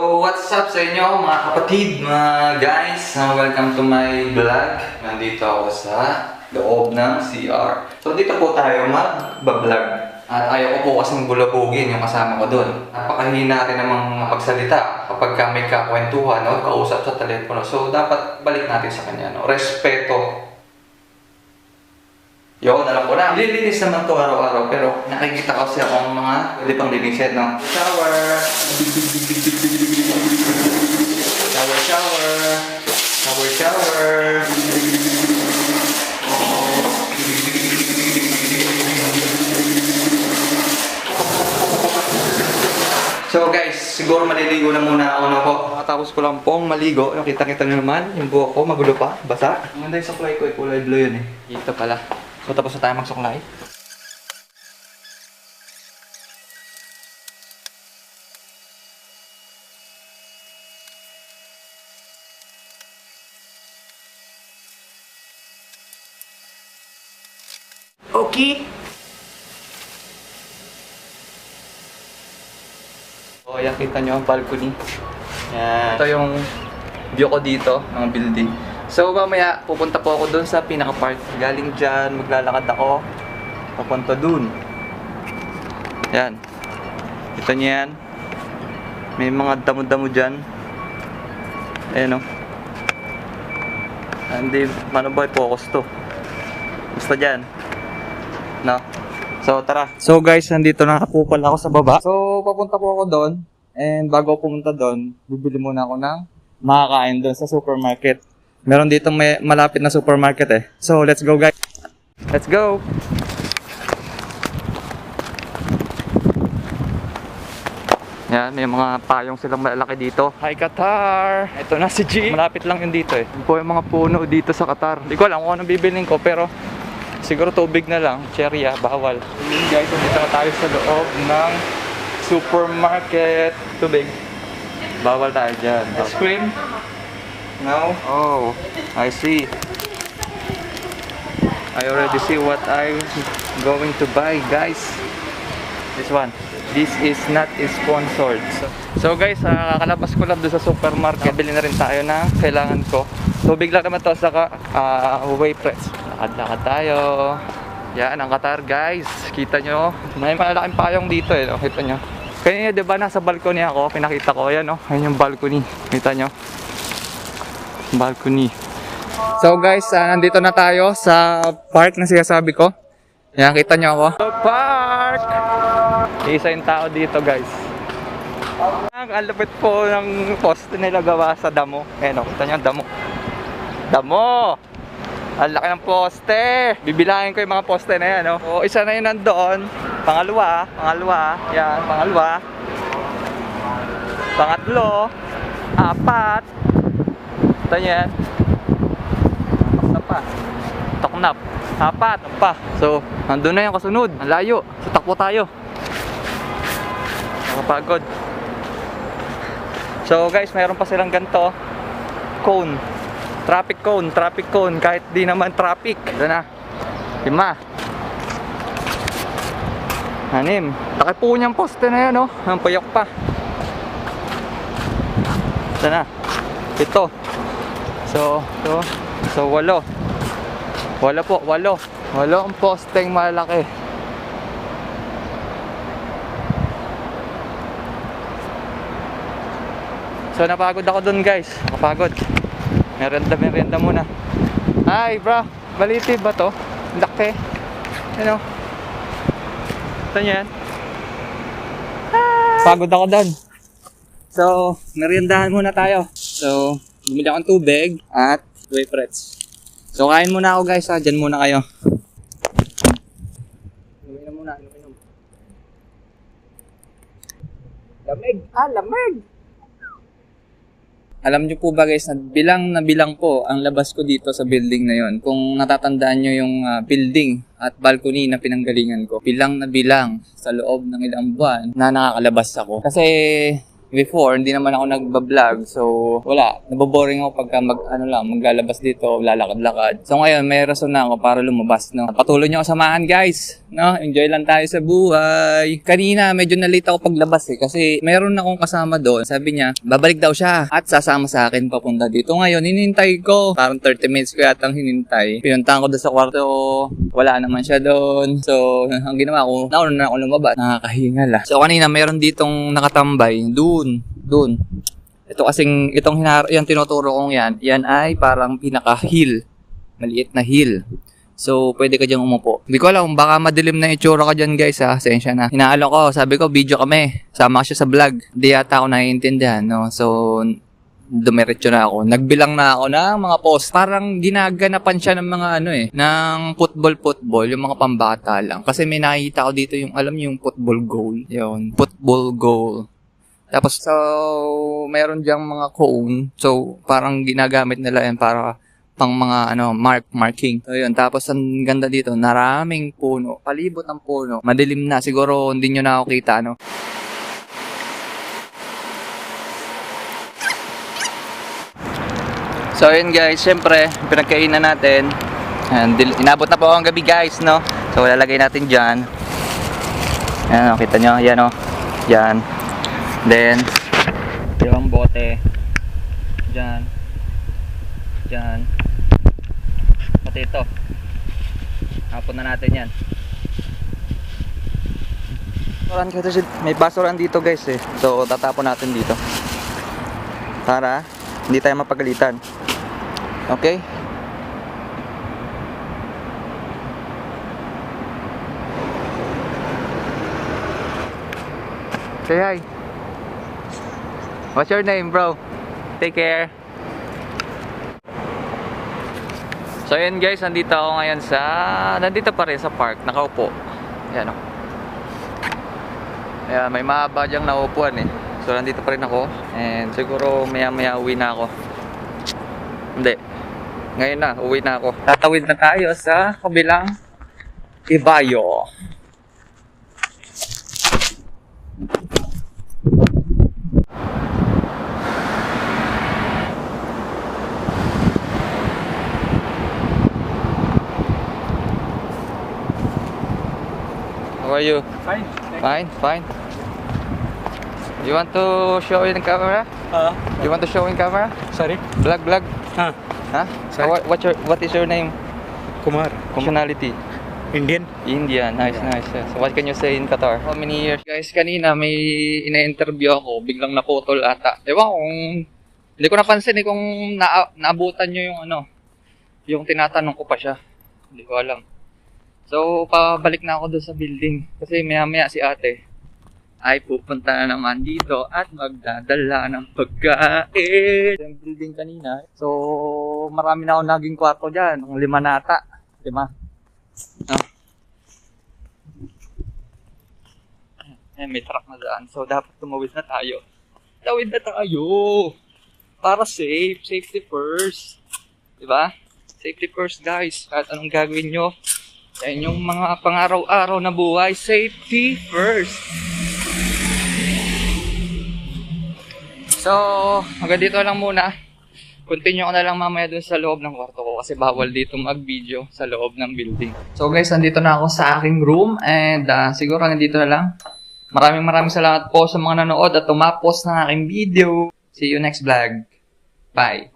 So, what's up sa inyo mga kapatid, mga guys? Welcome to my vlog. Nandito ako sa loob ng CR. So, dito po tayo mag-vlog. At ayaw ko po kasing bulabugin yung kasama ko doon. Napakahina rin namang pagsalita kapag may kakwentuhan o kausap sa telepono. So, dapat balik natin sa kanya. No? Respeto. Yun, alam ko na. Lilinis naman to araw-araw, pero nakikita kasi akong mga pwede pang linisin, no? Shower! Shower, shower! Shower, shower! So guys, siguro maliligo na muna ako na po. Tapos ko lang pong maligo. Nakita-kita nyo naman, yung buhok ko magulo pa, basa. Ang ganda yung supply ko, kulay blue yun eh. Dito pala. So tapos na tayo magsuklay. Okay. So ayan, kita nyo ang balcony. Yan. Ito yung view ko dito, ng building. So mamaya pupunta po ako doon sa pinaka-park. Galing dyan, maglalakad ako papunta doon. Yan. Kita niyo yan. May mga damo-damo dyan. Ayan o. Hindi, paano ba i-focus to? Basta dyan. No? So tara. So guys, nandito nakapupal ako sa baba. So papunta po ako doon. And bago ako pumunta doon, bibili muna ako ng makakain doon sa supermarket. Meron dito may malapit na supermarket eh. So, let's go guys. Let's go! Yan, may mga payong silang malalaki dito. Hi Qatar! Ito na si G. Malapit lang yun dito eh. Yun po yung mga puno dito sa Qatar. Hindi ko alam kung anong bibilin ko pero siguro tubig na lang. Cherry bawal. Yun guys, dito na tayo sa loob ng supermarket. Tubig. Bawal tayo dyan. Ice cream. No? Oh, I see. I already see what I'm going to buy, guys. This one. This is not sponsored. So guys, kakalabas ko lang doon sa supermarket. Bili na rin tayo ng kailangan ko. Tubig lang naman to, saka whey press. Lakad-lakad tayo. Yan, ang Qatar, guys. Kita nyo, may malalaking payong dito eh. No? Kita nyo. Kaya diba nasa balcony ako, pinakita ko. Ayan, no? Ayan yung balcony. Kita nyo. Balcony. So guys, nandito na tayo sa park na sinasabi ko. Yan, kita nyo ako. Park! Isa yung tao dito guys. Ang alapit po ng poste nila gawa sa damo. Ayan o, kita nyo ang damo. Damo! Ang laki ng poste! Bibilangin ko yung mga poste na yan. O, isa na yun nandoon. Pangalawa. Yan, pangalawa. Pangatlo. Apat. Ito yan. Basta pa. Toknap. Apat. Pa. So, nandun na yung kasunod. Ang layo. So, takbo tayo. Nakapagod. So, guys, mayroon pa silang ganito. Cone. Traffic cone. Traffic cone. Kahit di naman traffic. Ito na. 5. 6. Laki po niyang poste na yan, no? Ang payok pa. Ito na. 7. So 8 ang posteng malaki. So napagod ako dun guys. Nakapagod. Merienda muna. Ay bro, baliti ba to? Laki. Ano? Ito yan. Pagod ako dun. So meriendahan muna tayo. So bumili akong tubig at whey press. So kain muna ako guys ha, dyan muna kayo. Inom muna, inom. Lamig! Lamig! Alam nyo po ba guys, na bilang po ang labas ko dito sa building na yon. Kung natatandaan nyo yung building at balcony na pinanggalingan ko. Bilang sa loob ng ilang buwan na nakakalabas ako. Kasi Before, hindi naman ako nagbablog. So, wala. Naboboring ako pagka maglalabas dito, lalakad-lakad. So, ngayon, may rason na ako para lumabas, no? Patuloy niyo ako samahan, guys. No? Enjoy lang tayo sa buhay. Kanina, medyo na-late ako paglabas kasi mayroon akong kasama doon. Sabi niya, babalik daw siya at sasama sa akin papunta dito. Ngayon, hinintay ko. Parang 30 minutes ko yatang hinintay. Pinuntahan ko doon sa kwarto. Wala naman siya doon. So, ang ginawa ko, nauna na ako lumabas. Nakakahinga lang. So, kanina, mayroon ditong nakatambay. Doon. Ito kasing, yan tinuturo kong yan ay parang pinaka-hill. Maliit na hill. So, pwede ka dyan umupo. Hindi ko alam, baka madilim na itsura ka dyan guys ha. Sensya na. Hinaalok ko, sabi ko, video kami. Sama siya sa vlog. Hindi yata ako naiintindihan, no? So, dumiretso na ako. Nagbilang na ako ng mga post. Parang ginaganapan siya ng mga ng football, yung mga pambata lang. Kasi may nakikita ko dito yung, alam niyo yung football goal. Yun, football goal. Tapos, so, meron diyang mga cone. So, parang ginagamit nila yan para pang mga marking. So, yun. Tapos, ang ganda dito, naraming puno. Palibot ng puno. Madilim na. Siguro, hindi nyo na ako kita, So, yun guys. Siyempre, pinagkainan natin. And, inabot na po ang gabi guys, no? So, lalagay natin dyan. Ayan, kita nyo. Yan, Yan. Then, yung bote dyan, pati ito hapon na natin yan. May basuran dito guys so tatapon natin dito para hindi tayo mapagalitan. Okay, say hi. What's your name, bro? Take care. So, yun guys, nandito ako ngayon nandito pa rin sa park, nakaupo. Ayan Ayan, may mahaba dyang naupuan So, nandito pa rin ako. And siguro maya-maya uwi na ako. Hindi. Ngayon na, uwi na ako. Tatawid na tayo sa kabilang Ibayo. How are you? Fine. You want to show in camera? You want to show in camera? Sorry? Vlog? Huh? Sorry? What is your name? Kumar. Nationality? Indian. Nice. So what can you say in Qatar? How many years? Guys, kanina may ina-interview ako, biglang naputol ata. Ewan kung, hindi ko napansin kung naabutan nyo yung tinatanong ko pa siya. Hindi ko alam. So, pabalik na ako doon sa building. Kasi maya-maya si ate ay pupunta na naman dito at magdadala ng pagkain. Yung building kanina. So, marami na ako naging kwarto dyan. 5 na ata. 5. May truck na daan. So, dapat tumawid na tayo. Para safe. Safety first. Diba? Safety first, guys. Kahit anong gagawin nyo. Yan yung mga pang-araw-araw na buhay. Safety first. So, hanggang dito lang muna. Continue ko na lang mamaya dun sa loob ng kwarto ko kasi bawal dito mag-video sa loob ng building. So guys, nandito na ako sa aking room and siguro nandito na lang. Maraming salamat po sa mga nanood at tumapos ng aking video. See you next vlog. Bye!